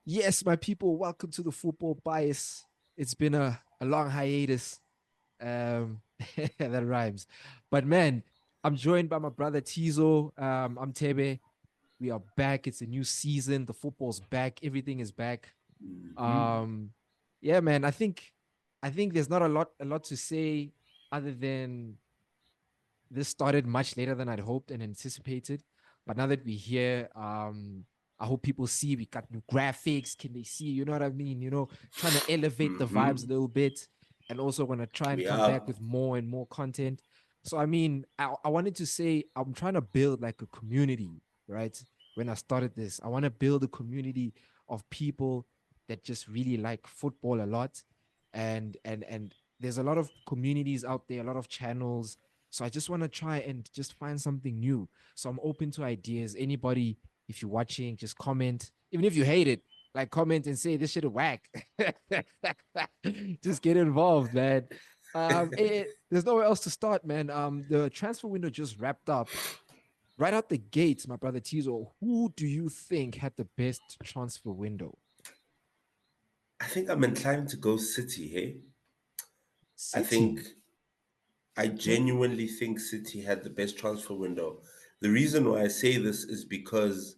Yes, my people, welcome to the Football Bias. It's been a long hiatus. Um, that rhymes. But man, I'm joined by my brother Thizo. I'm Thebe. We are back. It's a new season. The football's back. Everything is back. Mhm. Um, yeah, man. I think there's not a lot to say other than this started much later than I'd hoped and anticipated. But now that we're here, I hope people see we got new graphics. Can they see? You know what I mean? Trying to elevate the vibes a Mhm. little bit, and also going to try and We come are. back with more and more content. So, I mean, I wanted to say I'm trying to build like a community, right? When I started this, I want to build a community of people that just really like football a lot, and there's a lot of communities out there, a lot of channels, so I just want to try and just find something new. So I'm open to ideas. Anybody, if you're watching, just comment. Even if you hate it, like comment and say this shit is whack. Just get involved, man. There's nowhere else to start, man. The transfer window just wrapped up. Right out the gates, my brother Tizo, who do you think had the best transfer window? I think I'm inclined to go City, hey? I think City. I Okay. genuinely think City had the best transfer window. The reason why I say this is because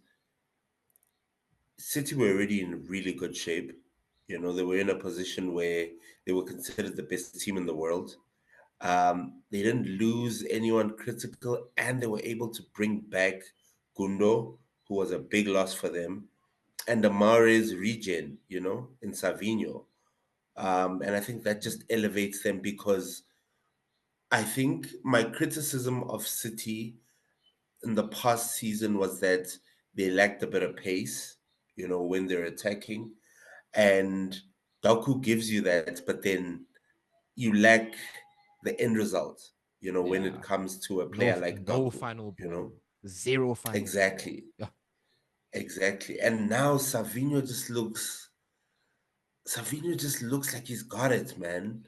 City were already in really good shape. You know, they were in a position where they were considered the best team in the world. They didn't lose anyone critical, and they were able to bring back Gundo, who was a big loss for them, and Amare's regen, in Savinho. And I think that just elevates them because I think my criticism of City in the past season was that they lacked a bit of pace, when they're attacking. And Doku gives you that, but then you lack the end result, when it Yeah. comes to a No, player like no Doku, final ball. Zero final ball. Exactly. Yeah. Exactly. And now Savinho just looks like he's got it, man.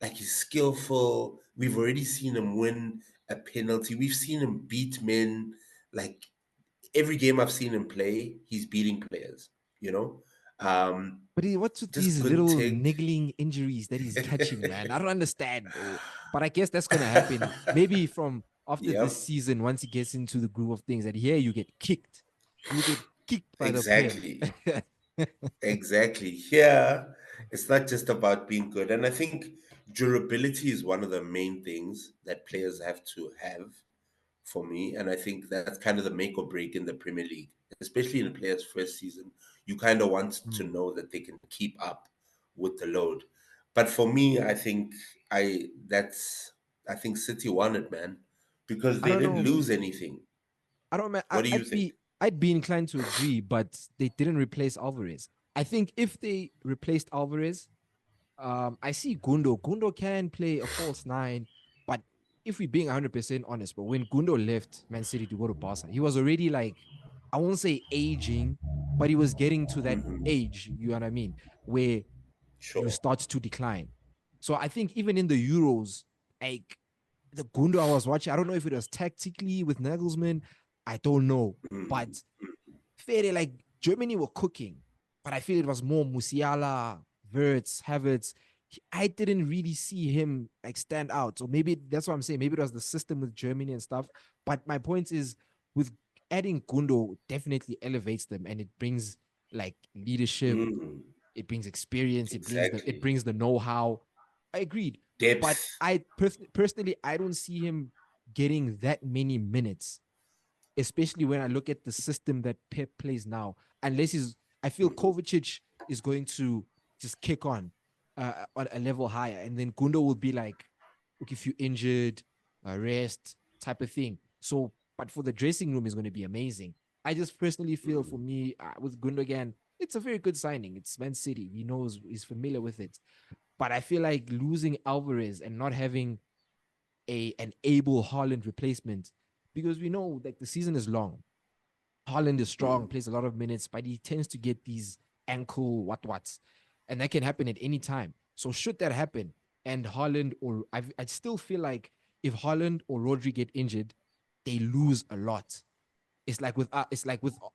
Like he's skillful. We've already seen him win a penalty. We've seen him beat men. Like every game I've seen him play, he's beating players, you know? Um, But what's with just these good little take. niggling injuries that he's catching, man? I don't understand. But I guess that's gonna happen. Maybe from after this Yep, season, once he gets into the groove of things, that here you get kicked. You get kicked by the pen. exactly. Exactly. Here, it's not just about being good. And I think durability is one of the main things that players have to have for me. And I think that's kind of the make or break in the Premier League, especially in a player's first season. You kind of want to Hmm. know that they can keep up with the load. But for me, I think City won it, man, because I they don't didn't know. lose anything. I don't. What do you I'd think? be inclined to agree, but they didn't replace Alvarez. I think if they replaced Alvarez, I see Gundo. Gundo can play a false nine, but if we're being 100% honest, but when Gundo left Man City to go to Barca, he was already like, I won't say aging, but he was getting to that Hmm. age, you know what I mean, where you Sure. start to decline. So I think even in the Euros, like the Gundo I was watching, I don't know if it was tactically with Nagelsmann, I don't know, but fairly like Germany were cooking, but I feel it was more Musiala, Wirtz, Havertz. I didn't really see him like stand out. So maybe that's what I'm saying. Maybe it was the system with Germany and stuff. But my point is, with adding Gundo, definitely elevates them and it brings like leadership, Mm, it brings experience, it exactly. brings the know-how. I agreed, but Depth. personally I don't see him getting that many minutes, especially when I look at the system that Pep plays now. Unless I feel Kovacic is going to just kick on a level higher, and then Gundo will be like, look, if you injured, rest type of thing. So, but for the dressing room is going to be amazing. I just personally feel for me with Gundogan, it's a very good signing. It's Man City. He knows he's familiar with it. But I feel like losing Alvarez and not having a an able Haaland replacement, because we know like the season is long. Haaland is strong, plays a lot of minutes, but he tends to get these ankle what's, and that can happen at any time. So should that happen, and Haaland or I still feel like if Haaland or Rodri get injured, they lose a lot. it's like with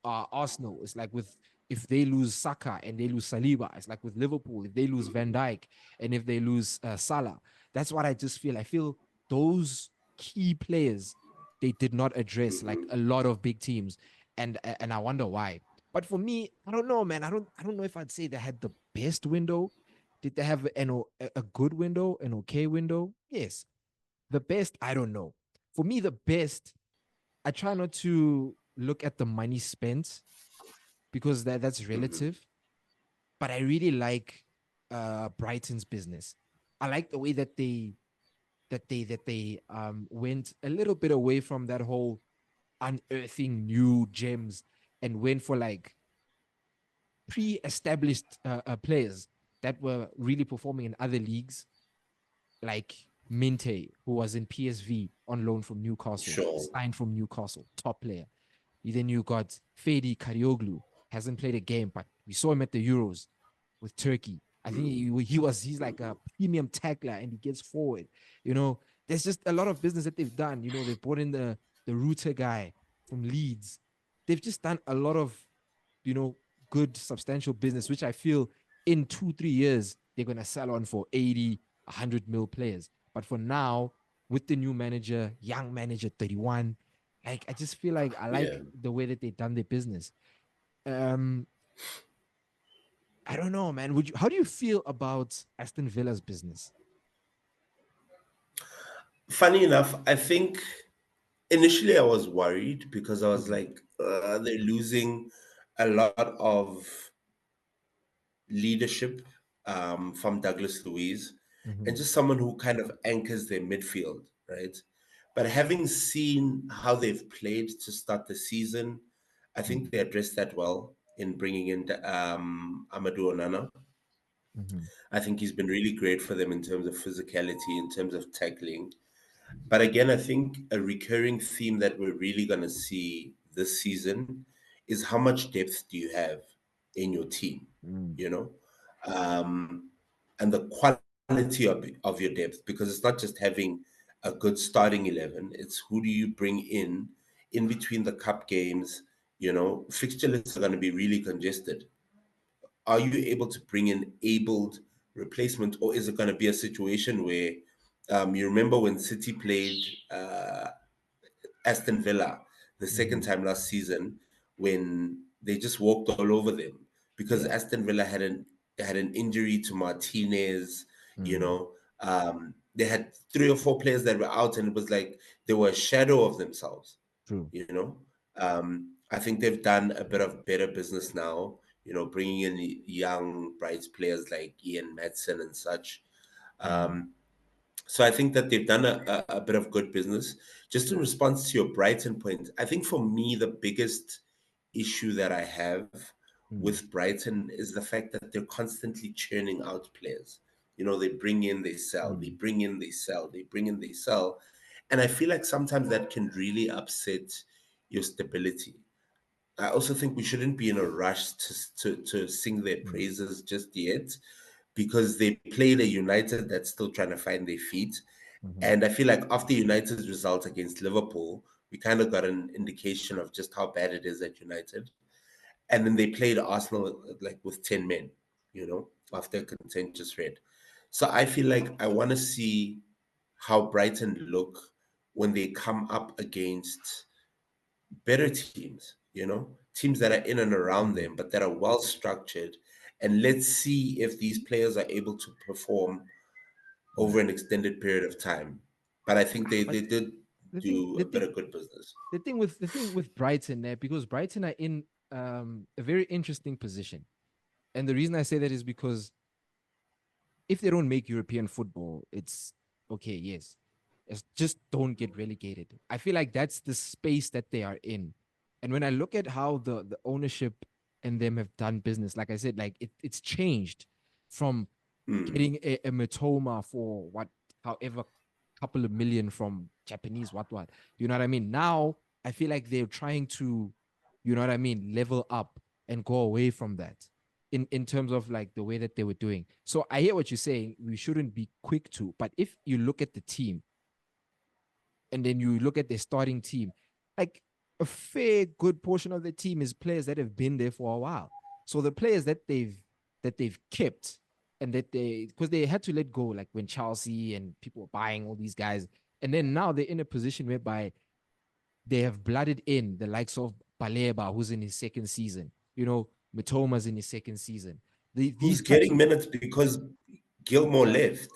Arsenal. It's like with if they lose Saka and they lose Saliba. It's like with Liverpool if they lose Van Dijk and if they lose Salah. That's what I just feel. I feel those key players they did not address like a lot of big teams, and I wonder why. But for me, I don't know, man. I don't know if I'd say they had the best window. Did they have a good window, an okay window? Yes. The best, I don't know. For me, the best, I try not to look at the money spent because that's relative. But I really like Brighton's business. I like the way that they went a little bit away from that whole unearthing new gems and went for like pre-established players that were really performing in other leagues, like Minte, who was in PSV on loan from Newcastle, Sure. signed from Newcastle, top player. Then you got Fedi Karioglu, hasn't played a game, but we saw him at the Euros with Turkey. I think he's like a premium tackler and he gets forward. You know, there's just a lot of business that they've done. You know, they've brought in the router guy from Leeds. They've just done a lot of, you know, good substantial business, which I feel in 2-3 years they're gonna sell on for 80, 100 mil players. But for now, with the new manager, young manager, 31, like I just feel like I Yeah. like the way that they've done their business. Um, I don't know, man. How do you feel about Aston Villa's business? Funny enough, I think initially I was worried because I was Mm-hmm. like, they're losing a lot of leadership from Douglas Luiz and Mm-hmm. just someone who kind of anchors their midfield, right? But having seen how they've played to start the season, I think they addressed that well in bringing in Amadou Onana. Mm-hmm. I think he's been really great for them in terms of physicality, in terms of tackling. But again, I think a recurring theme that we're really going to see this season is how much depth do you have in your team, Mm-hmm. you know, um, and the quality of your depth, because it's not just having a good starting 11, it's who do you bring in between the cup games. You know, fixture lists are going to be really congested. Are you able to bring in abled replacement, or is it going to be a situation where you remember when City played Aston Villa the second Mm-hmm. time last season when they just walked all over them because Yeah. Aston Villa had an injury to Martinez. You Mm-hmm. know, they had 3 or 4 players that were out, and it was like they were a shadow of themselves. True. You know, I think they've done a bit of better business now. You know, bringing in young, bright players like Ian Madsen and such. Mm-hmm. Um, so I think that they've done a bit of good business. Just in response to your Brighton point, I think for me, the biggest issue that I have with Brighton is the fact that they're constantly churning out players. You know, they bring in, they sell, they Mm-hmm. bring in, they sell, they bring in, they sell. And I feel like sometimes that can really upset your stability. I also think we shouldn't be in a rush to sing their praises just yet because they played a United that's still trying to find their feet. Mm-hmm. And I feel like after United's result against Liverpool, we kind of got an indication of just how bad it is at United. And then they played Arsenal like with 10 men, you know, after a contentious red. So I feel like I want to see how Brighton look when they come up against better teams, you know, teams that are in and around Mm-hmm. them, but that are well structured. And let's see if these players are able to perform over an extended period of time. But I think they, But they did the thing, do the a bit thing, of good business. the thing with Brighton there, because Brighton are in a very interesting position, and the reason I say that is because if they don't make European football, it's okay. Yes, just don't get relegated. I feel like that's the space that they are in, and when I look at how the ownership and them have done business, like I said, like it's changed from Mm, getting a Matoma for what, however, couple of million from Japanese, what. You know what I mean? Now I feel like they're trying to, you know what I mean, level up and go away from that in terms of like the way that they were doing. So I hear what you're saying. We shouldn't be quick to, but if you look at the team and then you look at their starting team, like a fair good portion of the team is players that have been there for a while. So the players that they've kept and that they because they had to let go, like when Chelsea and people were buying all these guys, and then now they're in a position whereby they have blooded in the likes of Baleba, who's in his second season. Matoma's in his second season. These Who's types getting of minutes because Gilmore left.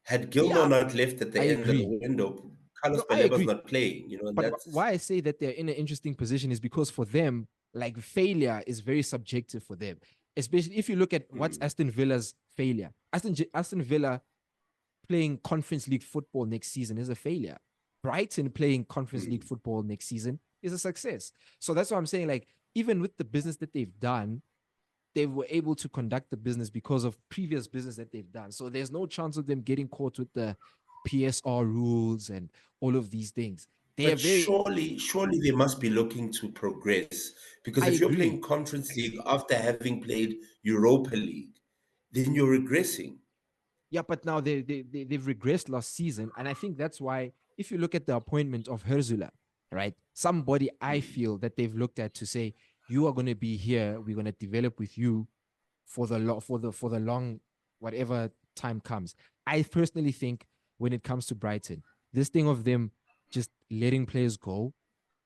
Had Gilmore yeah, not left at I the end of the agree. window, Carlos No, I Baleba's agree. not playing, and But that's why I say that they're in an interesting position is because for them, like failure is very subjective for them. Especially if you look at what's mm, Aston Villa's failure. Aston Villa playing Conference League football next season is a failure. Brighton playing Conference League mm, football next season is a success. So that's what I'm saying. Like, even with the business that they've done, they were able to conduct the business because of previous business that they've done. So there's no chance of them getting caught with the PSR rules and all of these things. They are but very, surely they must be looking to progress because I if you're agree. playing Conference League after having played Europa League, then you're regressing. Yeah, but now they've regressed last season. And I think that's why, if you look at the appointment of Herzula, right? Somebody I Mm, feel that they've looked at to say, you are going to be here. We're going to develop with you for the long whatever time comes. I personally think when it comes to Brighton, this thing of them just letting players go,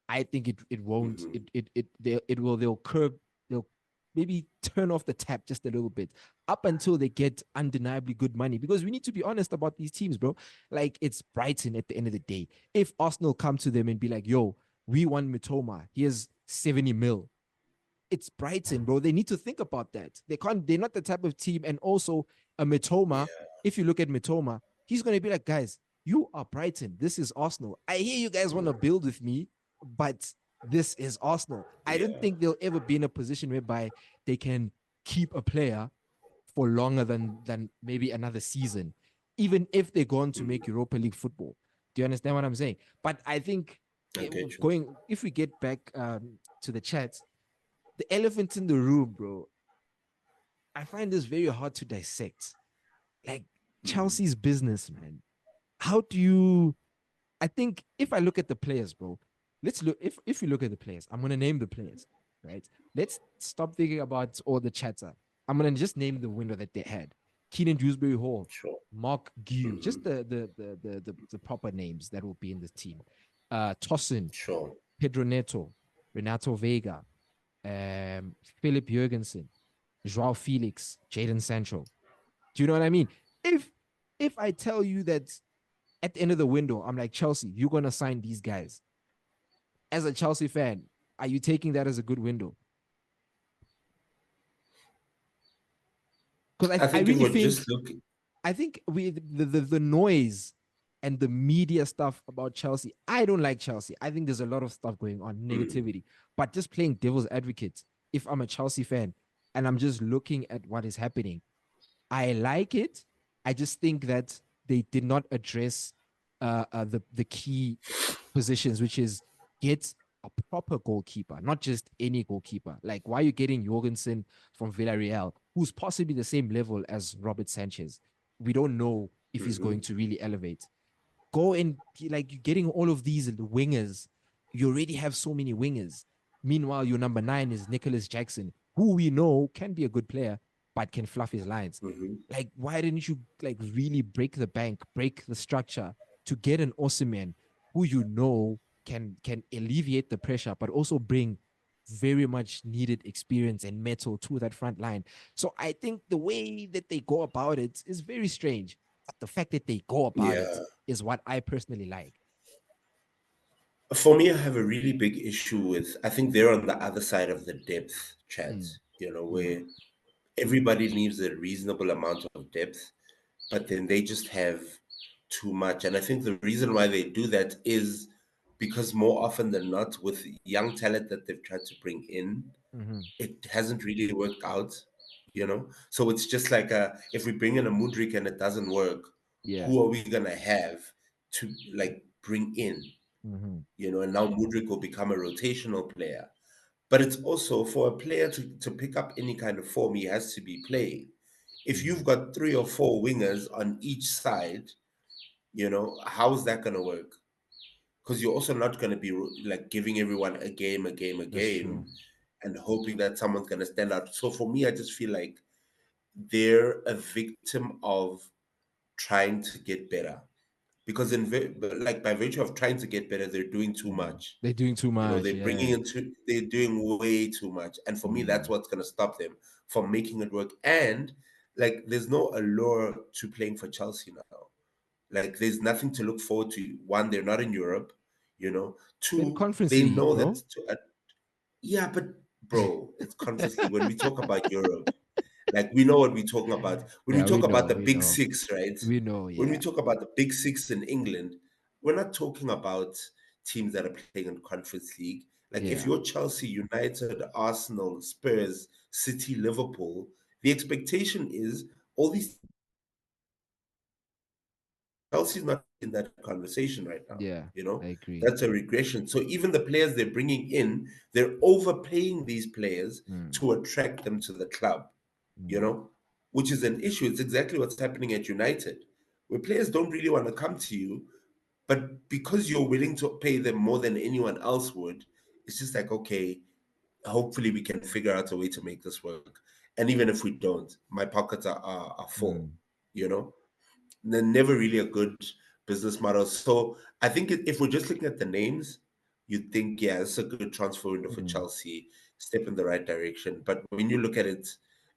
I think it won't mhm, it will they'll maybe turn off the tap just a little bit up until they get undeniably good money, because we need to be honest about these teams, bro. Like, it's Brighton at the end of the day. If Arsenal come to them and be like, yo, we want Mitoma, here's 70 mil, it's Brighton, bro. They need to think about that. They're not the type of team. And also, a Mitoma, yeah, if you look at Mitoma, he's going to be like, guys, you are Brighton. This is Arsenal. I hear you guys want to build with me, but this is Arsenal. I don't yeah, think they'll ever be in a position whereby they can keep a player for longer than maybe another season, even if they go on to make mm, Europa League football. Do you understand what I'm saying? But I think I get you. going if we get back to the chat, the elephant in the room, bro. I find this very hard to dissect. Like, Mm, Chelsea's business, man. How do you? I think if I look at the players, bro. Let's look. If you look at the players, I'm gonna name the players, right? Let's stop thinking about all the chatter. I'm gonna just name the window that they had: Keenan Dewsbury Hall, sure. Mark Guew, just Hmm. the proper names that will be in this team. Tosin, Sure. Pedro Neto, Renato Vega, Philip Jurgensen, Joao Felix, Jaden Sancho. Do you know what I mean? If I tell you that at the end of the window, I'm like, Chelsea, you're gonna sign these guys. As a Chelsea fan, are you taking that as a good window? Because I I think if really we're just think looking, I think the noise and the media stuff about Chelsea, I don't like Chelsea. I think there's a lot of stuff going on, mm, negativity. But just playing devil's advocate, if I'm a Chelsea fan and I'm just looking at what is happening, I like it. I just think that they did not address the key positions, which is get a proper goalkeeper, not just any goalkeeper. Like, why are you getting Jorgensen from Villarreal, who's possibly the same level as Robert Sanchez? We don't know if he's going mhm, to really elevate. Go and, like, you're getting all of these wingers. You already have so many wingers. Meanwhile, your number 9 is Nicholas Jackson, who we know can be a good player, but can fluff his lines. mhm. Like, why didn't you, like, really break the bank, break the structure to get an Osimhen who you know can alleviate the pressure, but also bring very much needed experience and metal to that front line. So I think the way that they go about it is very strange. But the fact that they go about it Yeah. is what I personally like. For me, I have a really big issue with, I think they're on the other side of the depth chat, Mm, mm, where everybody needs a reasonable amount of depth, but then they just have too much. And I think the reason why they do that is because more often than not, with young talent that they've tried to bring in, mm-hmm. it hasn't really worked out. So it's just like if we bring in a Mudrik and it doesn't work, Yeah. who are we gonna have to like bring in? Mm-hmm. And now Mudrik will become a rotational player. But it's also for a player to pick up any kind of form, he has to be playing. If Mm-hmm. you've got three or four wingers on each side, how is that going to work? because you're also not going to be like giving everyone a That's true. game, and hoping that someone's going to stand out. So for me, I just feel like they're a victim of trying to get better, because like by virtue of trying to get better, they're doing too Mm. much. They're doing too You know, much. they're bringing Yeah. in they're doing way too much, and for me, that's Mm. what's going to stop them from making it work. And like, there's no allure to playing for Chelsea now. Like, there's nothing to look forward to. One, they're not in Europe. You know. Then Two, Conference they League, know bro. that. Yeah, but bro, it's Conference League. When we talk about Europe, like, we know what we're talking about. When we Yeah, talk we about know. the We big know. six, right? We know. When we Yeah. talk about the big six in England, we're not talking about teams that are playing in Conference League. Like, if Yeah. you're Chelsea, United, Arsenal, Spurs, City, Liverpool, the expectation is all these teams are playing in Conference League. Chelsea's not in that conversation right now. Yeah. You know, I agree. that's a regression. So even the players they're bringing in, they're overpaying these players Mm. to attract them to the club. You Mm. know, which is an issue. It's exactly what's happening at United, where players don't really want to come to you, but because you're willing to pay them more than anyone else would, it's just like, okay, hopefully we can figure out a way to make this work. And even if we don't, my pockets are full. Mm. You know, they're never really a good business model. So I think if we're just looking at the names, you'd think, yeah, it's a good transfer window for Mm. Chelsea, step in the right direction. But when you look at it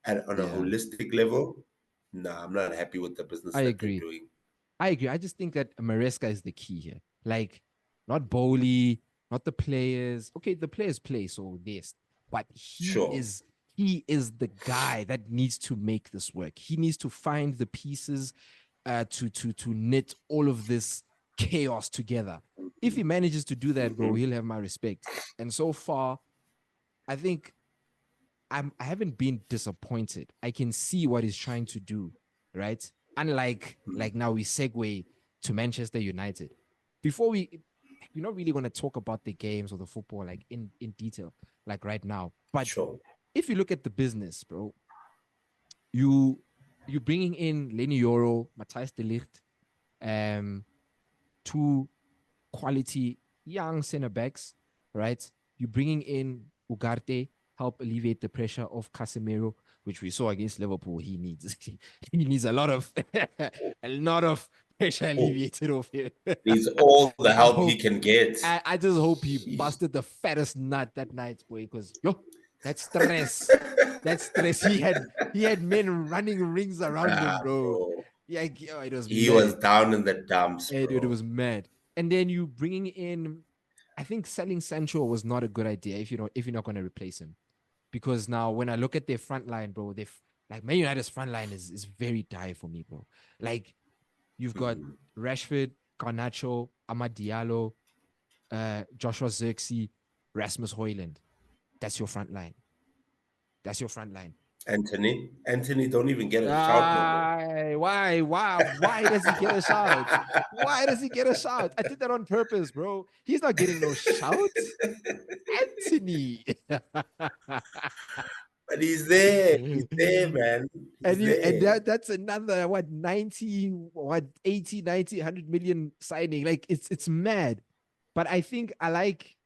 on a Yeah. holistic level, nah, I'm not happy with the business I that they're agree. doing. I agree. I just think that Maresca is the key here. Like, not Bowley, not the players. Okay, the players play, so this, but Sure. he is the guy that needs to make this work. He needs to find the pieces to knit all of this chaos together. If he manages to do that, bro, Hmm. he'll have my respect. And so far, I think I haven't been disappointed. I can see what he's trying to do, right? Unlike like now we segue to Manchester United. Before we're not really going to talk about the games or the football like in detail, like right now. But Sure. if you look at the business, bro, you you bringing in Lenny Yoro, Matthias de Ligt, um, two quality young center backs, right? You're bringing in Ugarte, help alleviate the pressure of Casemiro, which we saw against Liverpool. He needs he needs a lot of a lot of pressure Oh, alleviated off here. needs all the I help he hope can get. I just hope he busted the fattest nut that night, boy, because yo, that stress, that stress he had men running rings around him, Ah, bro. bro. Yeah, yo, it was He was mad. down in the dumps, It bro. was mad. And then you bringing in, I think selling Sancho was not a good idea if you're not going to replace him, because now when I look at their front line, bro, they like Man United's front line is very dire for me, bro. Like you've got Mhm. Rashford, Garnacho, Amad Diallo, Joshua Zirkzee, Rasmus Hoyland. That's your front line. That's your front line. Anthony don't even get a shout no more. Why does he get a shout? Why does he get a shout? I did that on purpose, bro. He's not getting no shout. Anthony. But he's there. He's there, man. He's And there. that's another what 90 what 80 90 100 million signing. Like it's mad. But I like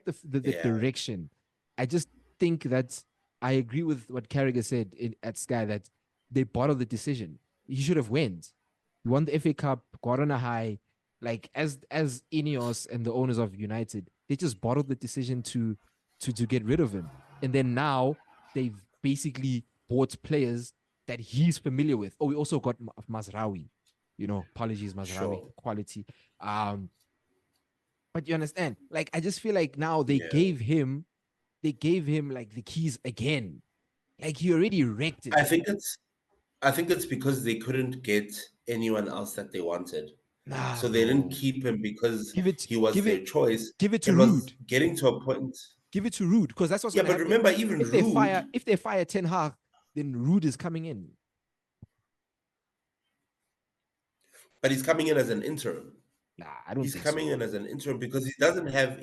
the Yeah. direction. I just think that I agree with what Carragher said at Sky that they bottled the decision. He should have went. He won the FA Cup, got on a high. Like as Ineos and the owners of United, they just bottled the decision to get rid of him. And then now they've basically bought players that he's familiar with. Oh, we also got Mazraoui. You know, apologies, Mazraoui, Sure. quality. But you understand? Like, I just feel like now Yeah. they gave him like the keys again. Like he already wrecked I it. think it's I think it's because they couldn't get anyone else that they wanted. Nah, So they didn't bro. keep him because Give it, he was give their it, choice. give it to It was Rude. getting to a point. Give it to Rude because that's what's Yeah, gonna but happen remember, even Rude, if they fire Ten Hag, then Rude is coming in. but he's coming in as an interim. Nah, I don't He's think coming so. in as an interim because he doesn't have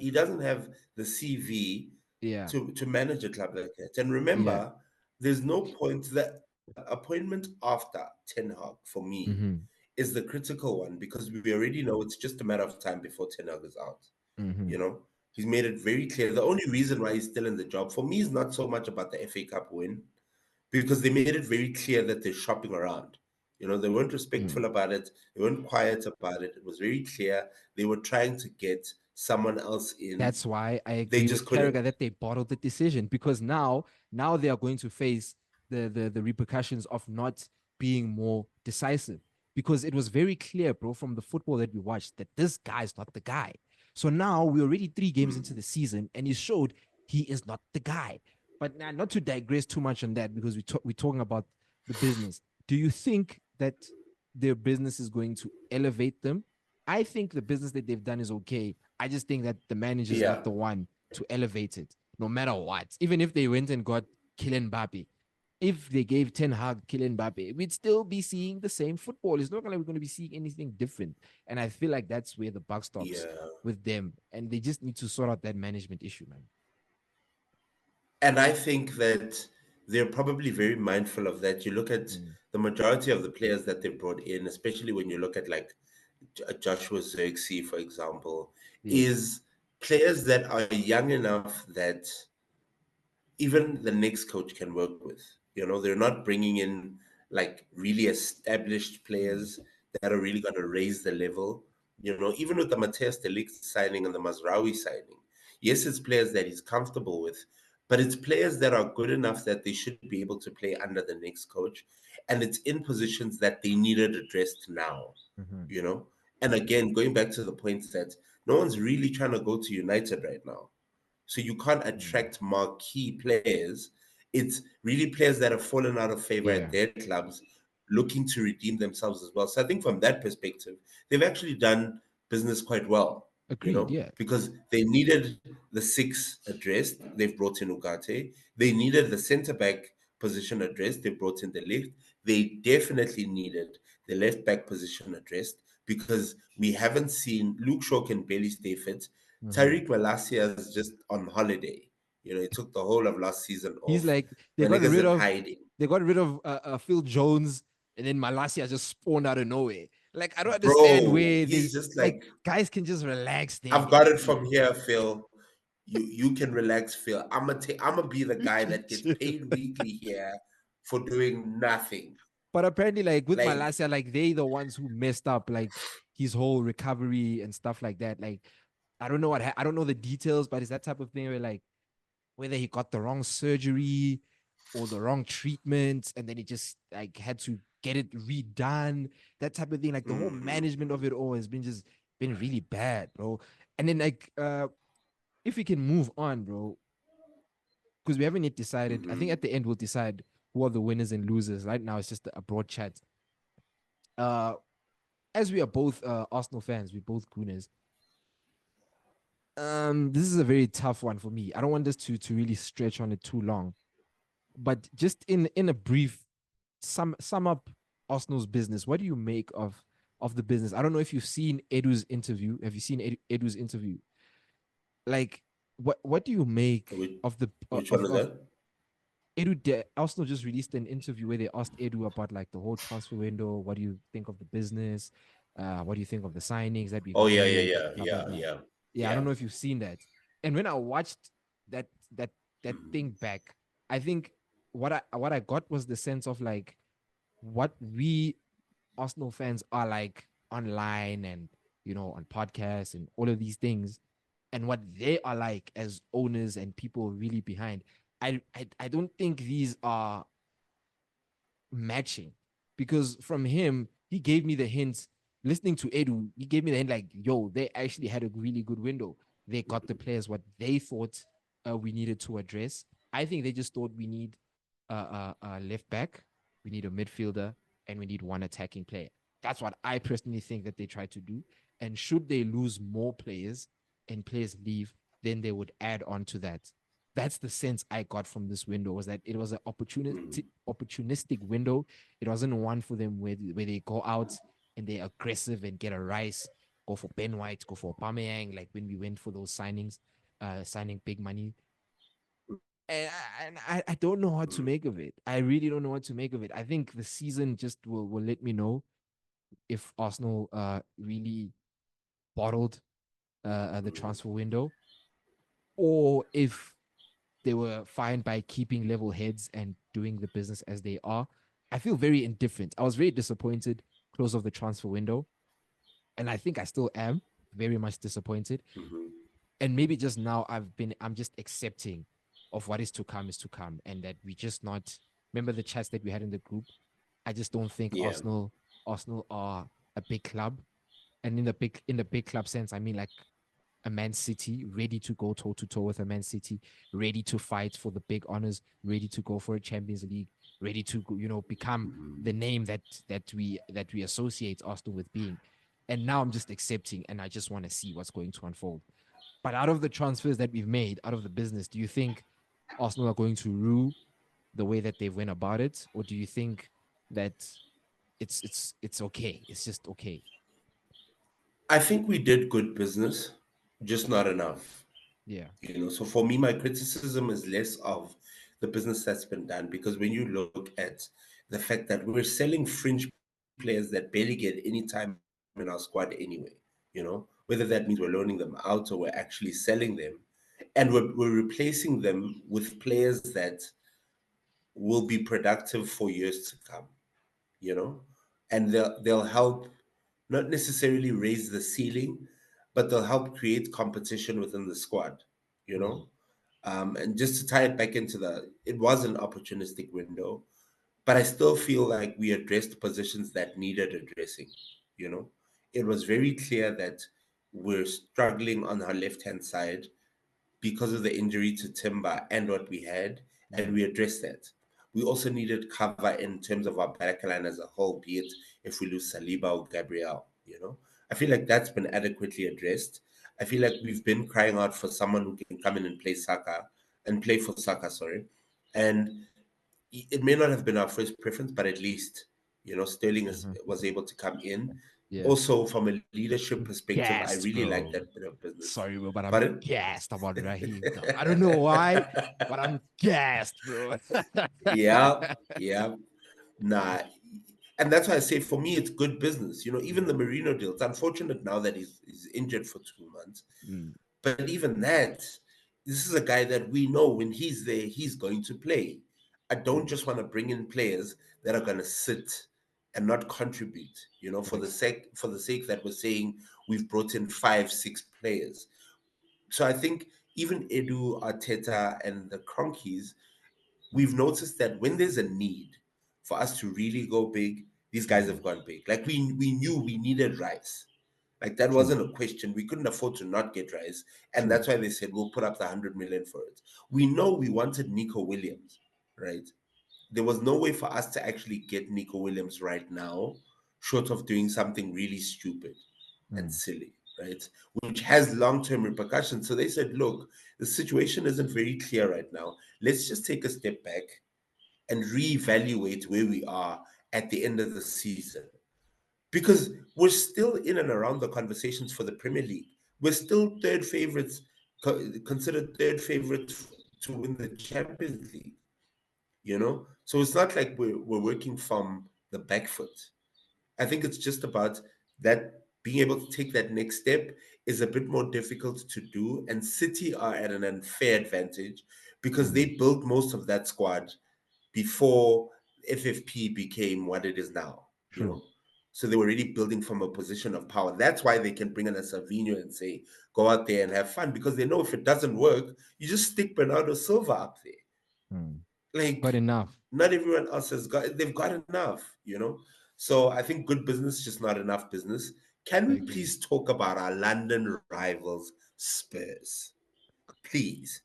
the CV Yeah, to manage a club like that. And yeah. remember, there's no point, the appointment after Ten Hag for me Mm-hmm. is the critical one because we already know it's just a matter of time before Ten Hag is out. Mm-hmm. You know, he's made it very clear. The only reason why he's still in the job for me is not so much about the FA Cup win, because they made it very clear that they're shopping around. You know, they weren't Mm. respectful about it. They weren't quiet about it. It was very clear they were trying to get someone else in. That's why I They agree just with couldn't. Carragher that they bottled the decision, because now they are going to face the repercussions of not being more decisive, because it was very clear, bro, from the football that we watched that this guy is not the guy. So now we're already 3 games into Mm, the season, and he showed he is not the guy. But now, not to digress too much on that, because we're talking about the business. Do you think that their business is going to elevate them? I think the business that they've done is okay. I just think that the manager is yeah. not the one to elevate it, no matter what. Even if they went and got Kylian Mbappe, if they gave Ten Hag Kylian Mbappe, we'd still be seeing the same football. It's not like we're going to be seeing anything different. And I feel like that's where the buck stops Yeah. with them. And they just need to sort out that management issue, man. And I think that they're probably very mindful of that. You look at Mm. the majority of the players that they brought in, especially when you look at like Joshua Zirkzee, for example, Yes. is players that are young enough that even the next coach can work with. You know, they're not bringing in like really established Mm. players that are really going to raise the level. You know, even with the Mateus de Ligt signing and the Mazraoui signing, yes, it's players that he's comfortable with, but it's players that are good enough that they should be able to play under the next coach. And it's in positions that they needed addressed now, Mm-hmm. you know? And again, going back to the point that no one's really trying to go to United right now, so you can't Mm. attract marquee players. It's really players that have fallen out of favor at Yeah. their clubs looking to redeem themselves as well. So I think from that perspective, they've actually done business quite well, you Agreed. know, Yeah. because they needed the six addressed. They've brought in Ugarte. They needed the centre back position addressed. They brought in the left. They definitely needed the left back position addressed because we haven't seen Luke Shaw can barely stay fit. Mm-hmm. Tariq Malasia is just on holiday. You know, he took the whole of last season He's off. like, The nigga's in hiding. they got rid of Phil Jones, and then Malasia just spawned out of nowhere. Like, I don't understand Bro, where he's they, just like, like, guys can just relax there I've in got the it team. from here, Phil. You can relax, Phil. I'm gonna be the You guy can that gets chill. paid weekly here for doing nothing. But apparently, like with Like, Malasia, like they the ones who messed up like his whole recovery and stuff like that. Like, I don't know I don't know the details, but it's that type of thing where like whether he got the wrong surgery or the wrong treatment, and then he just like had to get it redone, that type of thing. Like the whole management of mhm, it all has been really bad, bro. And then like if we can move on, bro, because we haven't yet decided. I think mhm. at the end we'll decide who are the winners and losers. Right now it's just a broad chat. Uh as we are both Arsenal fans, we're both Gooners. This is a very tough one for me. I don't want us to really stretch on it too long, but just in a brief sum up Arsenal's business. What do you make of the business? I don't know if you've seen Edu's interview. Have you seen Edu's interview? Like, what do you make Which, of the which one is of that? Edu? Arsenal just released an interview where they asked Edu about like the whole transfer window. What do you think of the business? What do you think of the signings that we Oh yeah, yeah, made? yeah, Blah blah yeah, blah. yeah, Yeah, I yeah. don't know if you've seen that. And when I watched that that that thing Mhm, back, I think what I got was the sense of like what we Arsenal fans are like online and on podcasts and all of these things, and what they are like as owners and people really behind. I don't think these are matching, because from him he gave me the hints. Listening to Edu, he gave me the hint like, yo, they actually had a really good window. They got the players what they thought we needed to address. I think they just thought we need a left back, we need a midfielder, and we need one attacking player. That's what I personally think that they tried to do. And should they lose more players and players leave, then they would add on to that. That's the sense I got from this window, was that it was an mhm, opportunistic window. It wasn't one for them where they go out and they're aggressive and get a Rice, go for Ben White, go for Pameyang, like when we went for those signings, signing big money. And I don't know what to mhm. make of it. I really don't know what to make of it. I think the season just will let me know. if Arsenal really bottled the transfer window, or if they were fine by keeping level heads and doing the business as they are. I feel very indifferent. I was very disappointed close of the transfer window, and I think I still am very much disappointed. Mm-hmm. And maybe just now I'm just accepting of what is to come, and that we just not remember the chats that we had in the group. I just don't think Yeah. Arsenal are a big club, and in the big club sense, I mean like a Man City, ready to go toe to toe with a Man City, ready to fight for the big honors, ready to go for a Champions League, ready to become the name that we associate Arsenal with being. And now I'm just accepting, and I just want to see what's going to unfold. But out of the transfers that we've made, out of the business, do you think Arsenal are going to rue the way that they went about it, or do you think that it's okay? It's just okay. I think we did good business, just not enough. Yeah. So for me, my criticism is less of the business that's been done, because when you look at the fact that we're selling fringe players that barely get any time in our squad anyway, whether that means we're loaning them out or we're actually selling them, and we're replacing them with players that will be productive for years to come, you know, and they'll help not necessarily raise the ceiling, but they'll help create competition within the squad, you Mm, know. And just to tie it back into it was an opportunistic window, but I still feel like we addressed positions that needed addressing. You know, it was very clear that we're struggling on our left hand side because of the injury to Timber and what we had, and mm, we addressed that. We also needed cover in terms of our back line as a whole, be it if we lose Saliba or Gabriel. I feel like that's been adequately addressed. I feel like we've been crying out for someone who can come in and play Saka and play for Saka, sorry. And it may not have been our first preference, but at least Sterling mhm. was able to come in. Yeah. Also, from a leadership perspective, I Gassed, really like bro. that bit of business. Sorry, bro, but I'm Pardon? gassed about Raheem, though. I don't know why, but I'm gassed, bro. Yeah, yeah. Nah. And that's why I say for me it's good business. Even Mm, the Marino deal, it's unfortunate now that he's injured for 2 months. mm, But even that, this is a guy that we know when he's there, he's going to play. I don't mm. just want to bring in players that are going to sit and not contribute, Facts. for the sake that we're saying we've brought in 5, 6 players. So I think even Edu, Arteta, and the Cronkies, we've noticed that when there's a need for us to really go big, these guys Mm, have gone big. Like we knew we needed Rice. Like that true, wasn't a question. We couldn't afford to not get Rice, and true. that's why they said we'll put up the 100 million for it. We know we wanted Nico Williams, right? There was no way for us to actually get Nico Williams right now, short of doing something really stupid and Mm, silly, right? Which has long term repercussions. So they said, look, the situation isn't very clear right now. Let's just take a step back and reevaluate where we are at the end of the season. Because we're still in and around the conversations for the Premier League. We're still third favorites, considered third favorites to win the Champions League. So it's not like we're working from the back foot. I think it's just about that being able to take that next step is a bit more difficult to do. And City are at an unfair advantage because they mm, built most of that squad before FFP became what it is now, you true. know. So they were already building from a position of power. That's why they can bring in a Savinho and say, go out there and have fun, because they know if it doesn't work, you just stick Bernardo Silva up there. Mm. Like Got enough. not everyone else they've got enough. So I think good business, just not enough business. Can I we agree. please talk about our London rivals, Spurs? Please.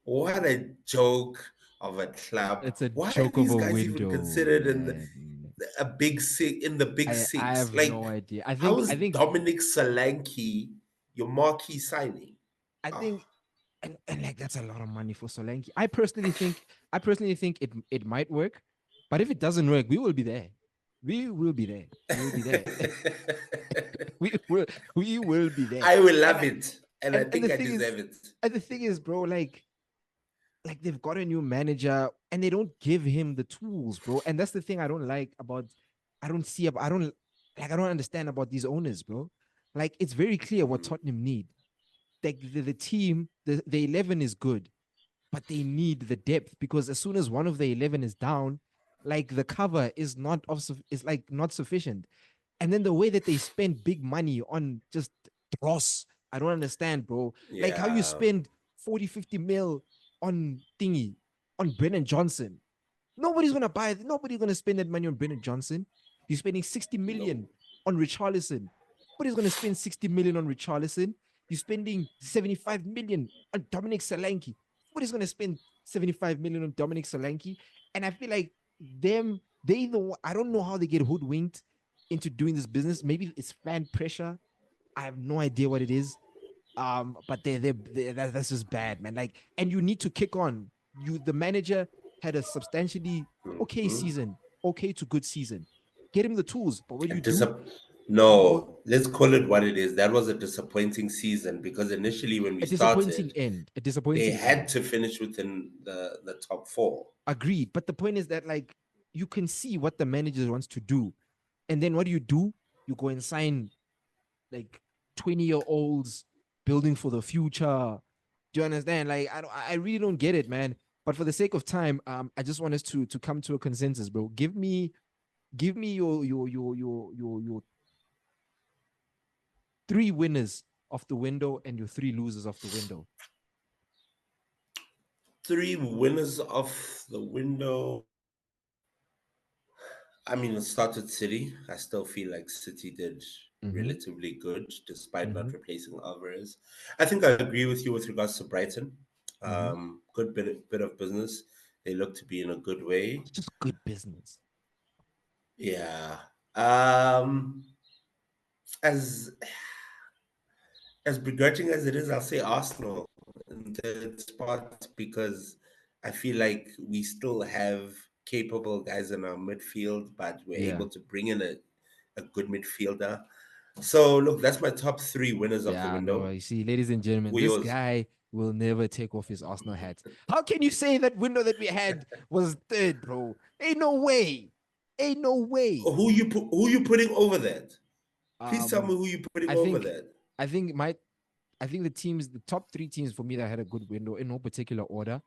What a joke of a club. It's a Why are joke of these a guys even window, considered in man. a big six, in the big I six? have Like, no idea. I how think is I think Dominic Solanke your marquee signing? I Oh, think and like that's a lot of money for Solanke. I personally think it might work, but if it doesn't work, we will be there. We will be there. We will be there. we will we will be there. I will And love I, it, and I and the think I thing is, deserve it. bro, like they've got a new manager and they don't give him the tools, bro. And that's the thing I don't like about I don't see I don't Like, I don't understand about these owners, bro. Like, it's very clear what Mm. Tottenham need. Like, the team, the 11 is good, but they need the depth, because as soon as one of the 11 is down, like, the cover is like not sufficient. And then the way that they spend big money on just dross, I don't understand, bro. Like, how you Yeah. spend 40, 50 mil on thingy, on Brennan Johnson. Nobody's gonna buy it. Nobody's gonna spend that money on Brennan Johnson. You're spending 60 No. million on Richarlison. Nobody's gonna spend 60 million on Richarlison. You're spending 75 million on Dominic Solanke. Nobody's gonna spend 75 million on Dominic Solanke. And I feel like I don't know how they get hoodwinked into doing this business. Maybe it's fan pressure. I have no idea what it is. But that's just bad, man. Like, and you need to kick on. The manager had a substantially okay Mhm. season, okay to good season. Get him the tools. But what A you do, but no, let's call it what it is. That was a disappointing season because initially when we a disappointing started, end. A they disappointing had end. to finish within the top four. Agreed. But the point is that, like, you can see what the manager wants to do. And then what do? You go and sign like 20-year-olds building for the future. Do you understand? Like, I really don't get it, man. But for the sake of time, I just want us to come to a consensus, bro. Give me your three winners of the window and your three losers of the window. Three winners off the window. I mean, it started City. I still feel like City did Mm-hmm. relatively good despite Mm-hmm. not replacing Alvarez. I think I agree with you with regards to Brighton. Mm-hmm. Good bit of business. They look to be in a good way. It's just good business. Yeah. Um, as begrudging as it is, I'll say Arsenal in third spot because I feel like we still have capable guys in our midfield, but we're Yeah. able to bring in a good midfielder. So look, that's my top three winners of the Yeah, no, window. you see, ladies and gentlemen, Who are this yours? guy will never take off his Arsenal hat. How can you say that window that we had was third, bro? Ain't no way. Ain't no way. Who you putting over that? Please tell me Um, who you putting I over think, that. I think my, I think the top three teams for me that had a good window in no particular order.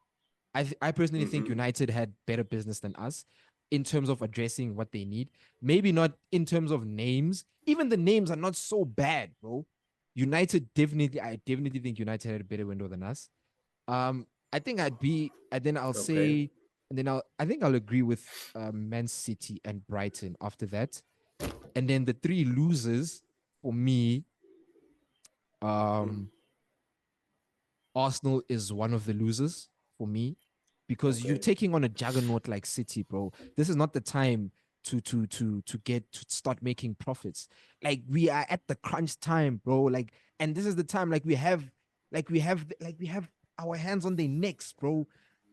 I personally think Mm-hmm. United had better business than us in terms of addressing what they need. Maybe not in terms of names. Even the names are not so bad, bro. I definitely think United had a better window than us. I think and then I'll Okay. say, and then I think I'll agree with Man City and Brighton after that. And then the three losers for me, Mm, um, Arsenal is one of the losers for me, because you're okay. taking on a juggernaut like City, bro. This is not the time to start making profits. Like, we are at the crunch time, bro. Like, and this is the time, like we have our hands on their necks, bro.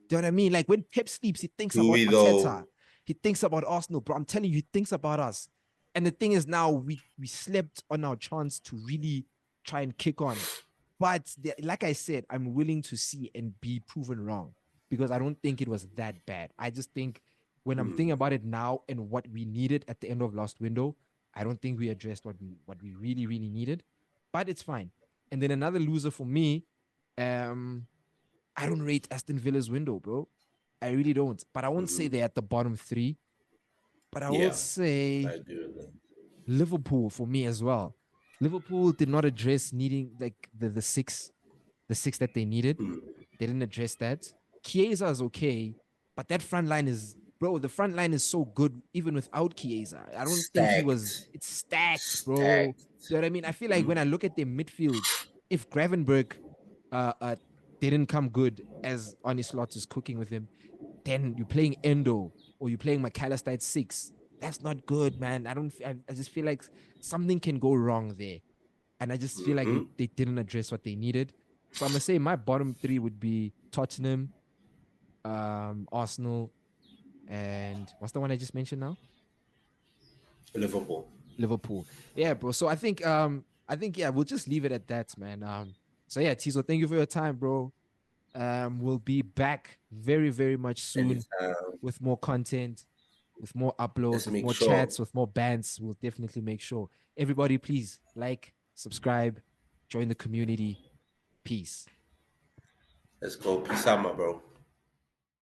Do you know what I mean? Like, when Pep sleeps, he thinks Do about we Arteta. though? He thinks about Arsenal, bro. I'm telling you, he thinks about us. And the thing is, now we slept on our chance to really try and kick on. But like I said, I'm willing to see and be proven wrong, because I don't think it was that bad. I just think, when I'm thinking Hmm. about it now and what we needed at the end of last window, I don't think we addressed what we really really needed. But it's fine. And then another loser for me, um, I don't rate Aston Villa's window, bro. I really don't. But I won't say Mm-hmm. they're at the bottom three. But I will Yeah, say I agree with that. Liverpool for me as well. Liverpool did not address needing, like, the six that they needed. Hmm. They didn't address that. Chiesa is okay, but that front line is, bro. The front line is so good even without Chiesa. I don't think he was. Stacked. It's stacked, bro. Stacked. Do you know what I mean? I feel like Hmm. when I look at their midfield, if Gravenberg, uh, uh, didn't come good as Arne Slot is cooking with him, then you're playing Endo or you're playing McAllister at six. That's not good, man. I just feel like something can go wrong there. And I just feel like Mm-hmm. they didn't address what they needed. So I'm gonna say my bottom three would be Tottenham, Arsenal, and what's the one I just mentioned now? Liverpool. Liverpool. Yeah, bro. So I think yeah, we'll just leave it at that, man. So yeah, Tizo, thank you for your time, bro. We'll be back very, very much soon Anytime. with more content. with more uploads, Let's with make more sure. chats, with more bans. We'll definitely make sure. Everybody, please like, subscribe, join the community. Peace. Let's go. Peace out, my bro.